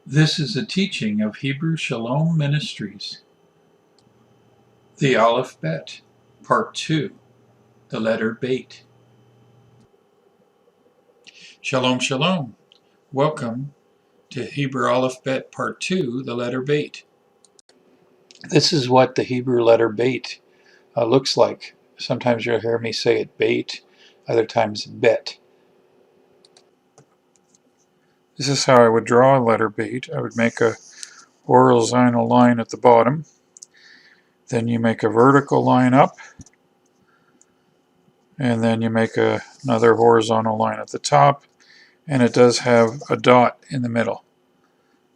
This is a teaching of Hebrew Shalom Ministries. The Alef Bet, Part 2, the letter Bet. Shalom, Shalom. Welcome to Hebrew Alef Bet, Part 2, the letter Bet. This is what the Hebrew letter Bet looks like. Sometimes you'll hear me say it Bet, other times Bet. This is how I would draw a letter Bet. I would make a horizontal line at the bottom. Then you make a vertical line up. And then you make another horizontal line at the top, and it does have a dot in the middle.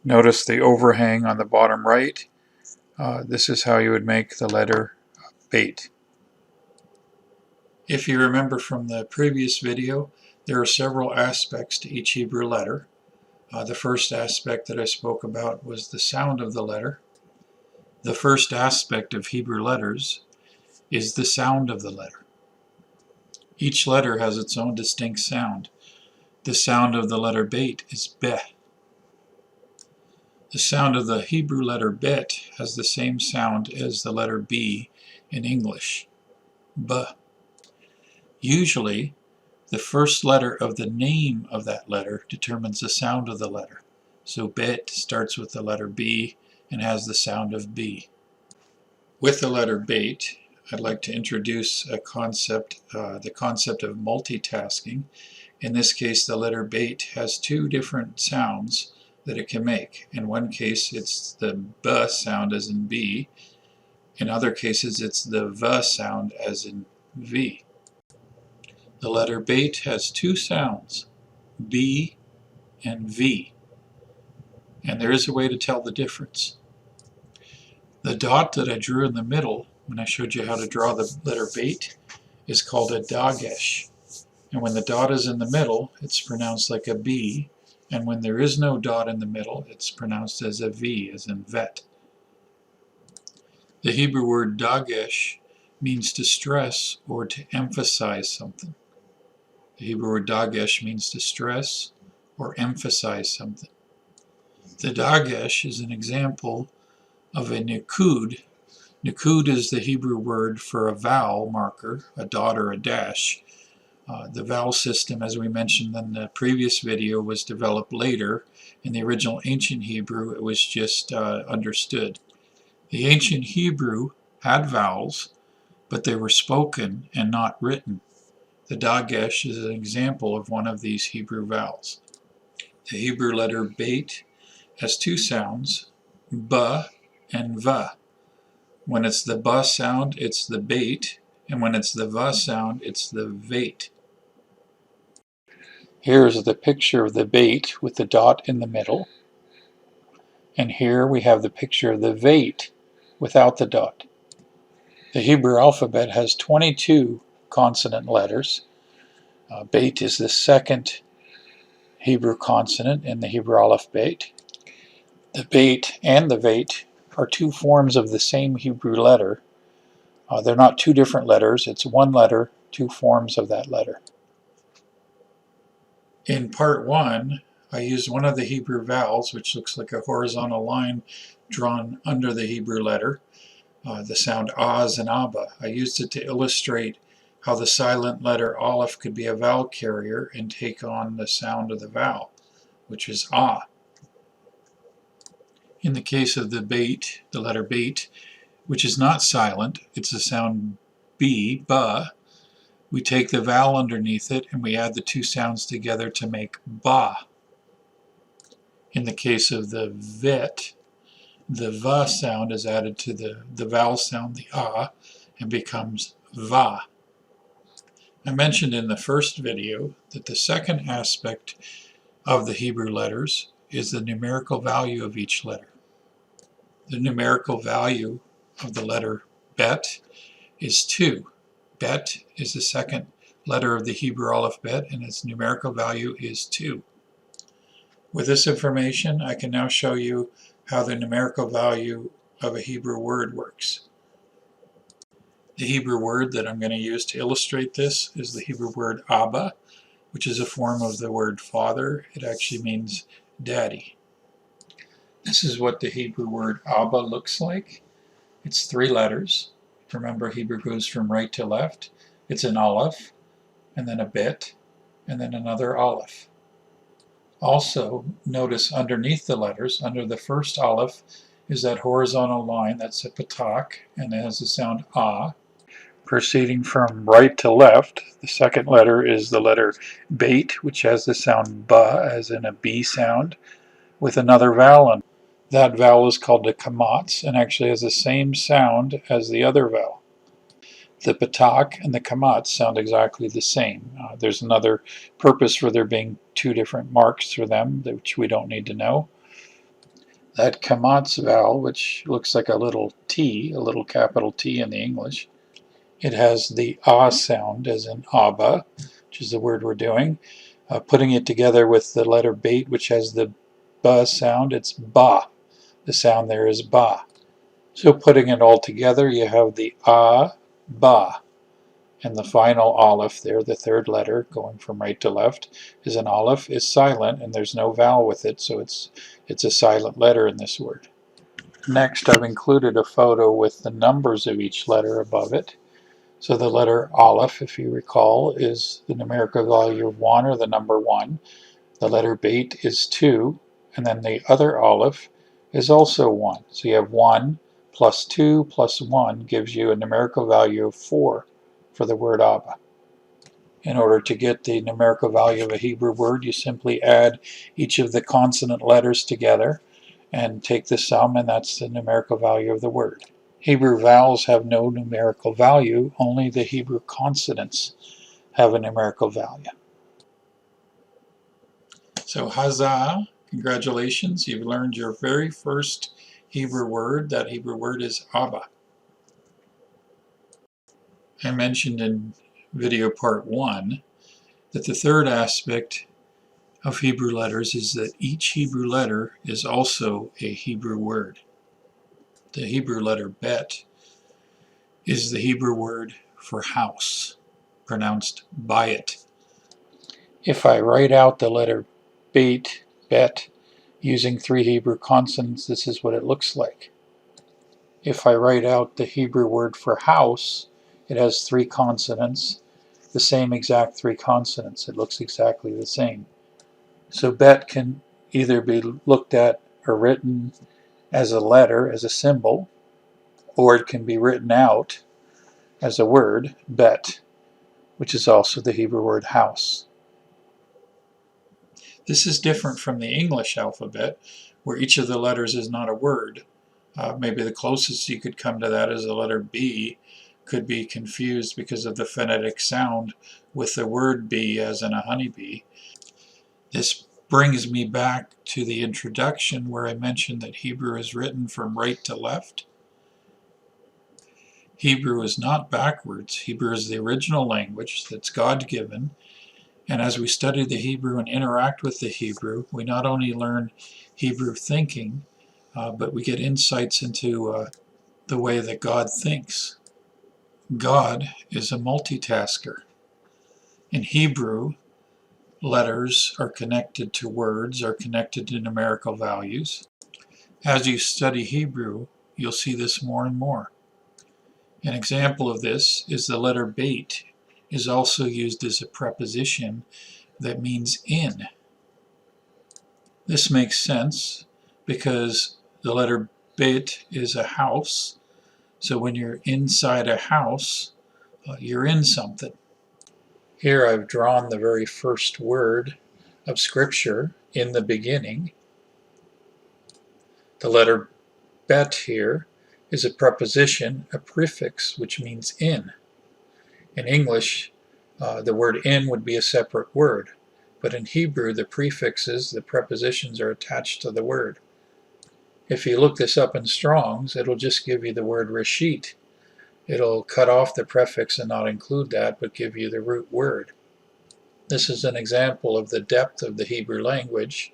Notice the overhang on the bottom right. This is how you would make the letter Bet. If you remember from the previous video, there are several aspects to each Hebrew letter. The first aspect that I spoke about was the sound of the letter. The first aspect of Hebrew letters is the sound of the letter. Each letter has its own distinct sound. The sound of the letter Bet is Beh. The sound of the Hebrew letter Bet has the same sound as the letter B in English, B. Usually, the first letter of the name of that letter determines the sound of the letter. So Bet starts with the letter B and has the sound of B. With the letter Bet, I'd like to introduce a concept, the concept of multitasking. In this case, the letter Bet has two different sounds that it can make. In one case, it's the B sound as in B. In other cases, it's the V sound as in V. The letter Bet has two sounds, B and V. And there is a way to tell the difference. The dot that I drew in the middle, when I showed you how to draw the letter Bet, is called a dagesh. And when the dot is in the middle, it's pronounced like a B. And when there is no dot in the middle, it's pronounced as a V, as in vet. The Hebrew word dagesh means to stress or to emphasize something. The Hebrew word dagesh means to stress or emphasize something. The dagesh is an example of a nikud. Nikud is the Hebrew word for a vowel marker, a dot or a dash. The vowel system, as we mentioned in the previous video, was developed later. In the original ancient Hebrew, it was just understood. The ancient Hebrew had vowels, but they were spoken and not written. The dagesh is an example of one of these Hebrew vowels. The Hebrew letter Bet has two sounds, B and V. When it's the B sound, it's the Bet, and when it's the V sound, it's the Vet. Here's the picture of the Bet with the dot in the middle. And here we have the picture of the Vet without the dot. The Hebrew alphabet has 22 consonant letters. Bet is the second Hebrew consonant in the Hebrew Alef Bet. The Bet and the Vet are two forms of the same Hebrew letter. They're not two different letters. It's one letter, two forms of that letter. In part 1, I used one of the Hebrew vowels, which looks like a horizontal line drawn under the Hebrew letter, the sound Oz and Abba. I used it to illustrate how the silent letter Aleph could be a vowel carrier and take on the sound of the vowel, which is Ah. In the case of the Bet, the letter Bet, which is not silent, it's the sound B, Ba. We take the vowel underneath it and we add the two sounds together to make Ba. In the case of the Vet, the Va sound is added to the vowel sound, the Ah, and becomes Va. I mentioned in the first video that the second aspect of the Hebrew letters is the numerical value of each letter. The numerical value of the letter Bet is 2. Bet is the second letter of the Hebrew Alef Bet, and its numerical value is 2. With this information, I can now show you how the numerical value of a Hebrew word works. The Hebrew word that I'm going to use to illustrate this is the Hebrew word Abba, which is a form of the word father. It actually means daddy. This is what the Hebrew word Abba looks like. It's 3 letters. Remember, Hebrew goes from right to left. It's an Aleph, and then a Bet, and then another Aleph. Also, notice underneath the letters, under the first Aleph, is that horizontal line, that's a patak, and it has the sound Ah. Proceeding from right to left, the second letter is the letter Beit, which has the sound Ba, as in a B sound, with another vowel. That vowel is called the kamatz, and actually has the same sound as the other vowel. The patak and the kamatz sound exactly the same. There's another purpose for there being 2 different marks for them, which we don't need to know. That kamatz vowel, which looks like a little T, a little capital T in the English, it has the ah sound, as in Abba, which is the word we're doing. Putting it together with the letter Beit, which has the ba sound, it's ba. The sound there is ba. So putting it all together, you have the ah, ba. And the final aleph there, the third letter, going from right to left, is an aleph, is silent, and there's no vowel with it, so it's a silent letter in this word. Next, I've included a photo with the numbers of each letter above it. So the letter Aleph, if you recall, is the numerical value of 1, or the number 1. The letter Beit is 2, and then the other Aleph is also 1. So you have 1 plus 2 plus 1 gives you a numerical value of 4 for the word Abba. In order to get the numerical value of a Hebrew word, you simply add each of the consonant letters together and take the sum, and that's the numerical value of the word. Hebrew vowels have no numerical value, only the Hebrew consonants have a numerical value. So Hazah, congratulations, you've learned your very first Hebrew word. That Hebrew word is Abba. I mentioned in video part 1 that the third aspect of Hebrew letters is that each Hebrew letter is also a Hebrew word. The Hebrew letter Bet is the Hebrew word for house, pronounced Bayit. If I write out the letter Beit, Bet, using 3 Hebrew consonants, this is what it looks like. If I write out the Hebrew word for house, it has 3 consonants, the same exact 3 consonants. It looks exactly the same. So Bet can either be looked at or written as a letter, as a symbol, or it can be written out as a word, Bet, which is also the Hebrew word house. This is different from the English alphabet, where each of the letters is not a word. Maybe the closest you could come to that is the letter B, could be confused because of the phonetic sound with the word bee, as in a honeybee. This brings me back to the introduction where I mentioned that Hebrew is written from right to left. Hebrew is not backwards. Hebrew is the original language that's God-given. And as we study the Hebrew and interact with the Hebrew, we not only learn Hebrew thinking, but we get insights into the way that God thinks. God is a multitasker. In Hebrew, letters are connected to words, are connected to numerical values. As you study Hebrew, you'll see this more and more. An example of this is the letter Beit is also used as a preposition that means in. This makes sense because the letter Beit is a house, so when you're inside a house, you're in something. Here I've drawn the very first word of Scripture, in the beginning. The letter Bet here is a preposition, a prefix, which means in. In English, the word in would be a separate word, but in Hebrew, the prefixes, the prepositions, are attached to the word. If you look this up in Strong's, it'll just give you the word Reshit. It'll cut off the prefix and not include that, but give you the root word. This is an example of the depth of the Hebrew language,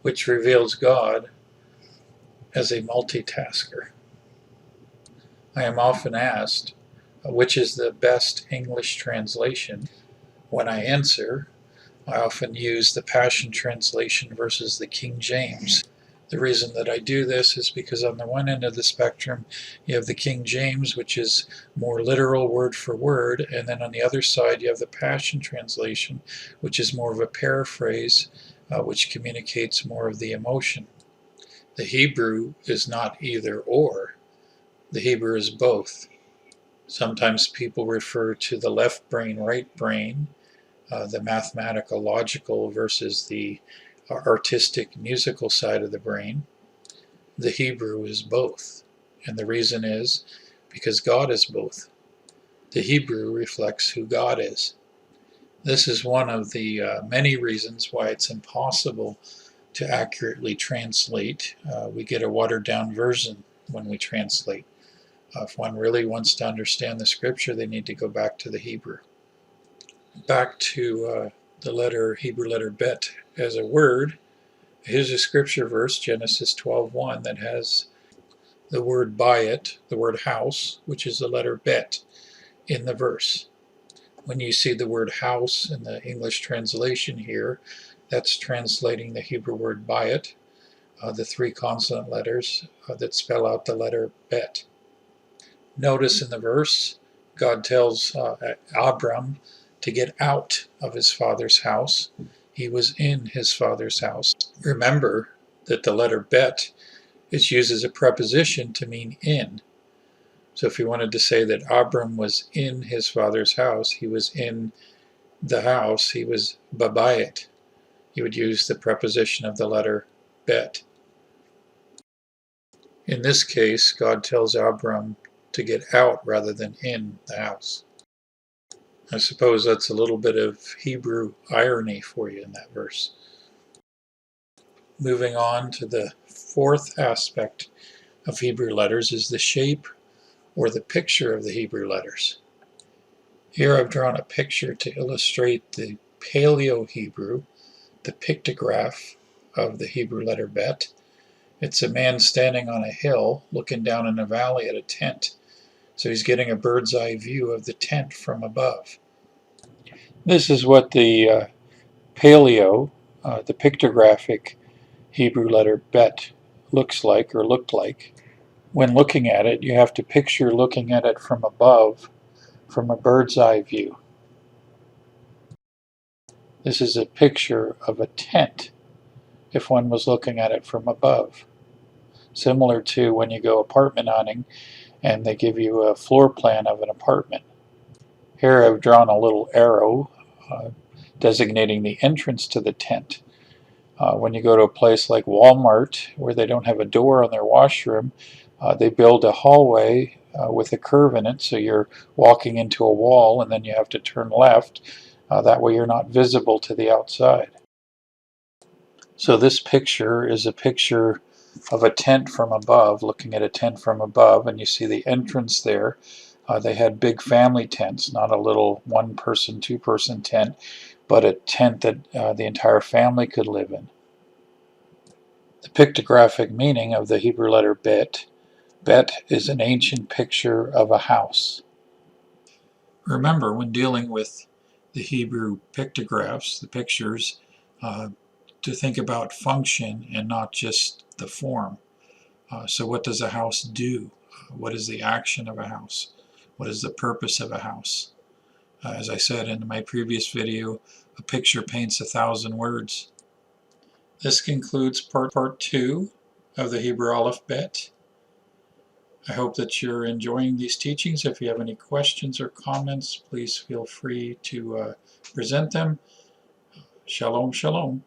which reveals God as a multitasker. I am often asked, which is the best English translation? When I answer, I often use the Passion Translation versus the King James. The reason that I do this is because on the one end of the spectrum you have the King James, which is more literal word for word, and then on the other side you have the Passion Translation, which is more of a paraphrase, which communicates more of the emotion. The Hebrew is not either or. The Hebrew is both. Sometimes people refer to the left brain, right brain, the mathematical, logical versus the artistic, musical side of the brain. The Hebrew is both. And the reason is because God is both. The Hebrew reflects who God is. This is one of the many reasons why it's impossible to accurately translate. We get a watered down version when we translate. If one really wants to understand the scripture, they need to go back to the Hebrew. Back to the Hebrew letter Bet as a word. Here's a scripture verse, Genesis 12:1, that has the word bayit, the word house, which is the letter Bet, in the verse. When you see the word house in the English translation here, that's translating the Hebrew word bayit, the three consonant letters that spell out the letter Bet. Notice in the verse, God tells Abram to get out of his father's house. He was in his father's house. Remember that the letter Bet is used as a preposition to mean in. So if you wanted to say that Abram was in his father's house, he was in the house, he was babayit. You would use the preposition of the letter Bet. In this case, God tells Abram to get out rather than in the house. I suppose that's a little bit of Hebrew irony for you in that verse. Moving on to the fourth aspect of Hebrew letters is the shape or the picture of the Hebrew letters. Here I've drawn a picture to illustrate the Paleo-Hebrew, the pictograph of the Hebrew letter Bet. It's a man standing on a hill looking down in a valley at a tent. So he's getting a bird's eye view of the tent from above. This is what the Paleo, the pictographic Hebrew letter Bet looks like or looked like. When looking at it, you have to picture looking at it from above, from a bird's eye view. This is a picture of a tent if one was looking at it from above. Similar to when you go apartment hunting and they give you a floor plan of an apartment. Here I've drawn a little arrow designating the entrance to the tent. When you go to a place like Walmart where they don't have a door on their washroom, they build a hallway with a curve in it, so you're walking into a wall and then you have to turn left. That way you're not visible to the outside. So this picture is a picture of a tent from above, looking at a tent from above, and you see the entrance there. They had big family tents, not a little one-person, two-person tent, but a tent that the entire family could live in. The pictographic meaning of the Hebrew letter Bet. Bet is an ancient picture of a house. Remember, when dealing with the Hebrew pictographs, the pictures, to think about function and not just the form. So what does a house do? What is the action of a house? What is the purpose of a house? As I said in my previous video, a picture paints 1,000 words. This concludes part 2 of the Hebrew Alef Bet. I hope that you're enjoying these teachings. If you have any questions or comments, please feel free to present them. Shalom, shalom.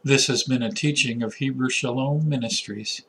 This has been a teaching of Hebrew Shalom Ministries.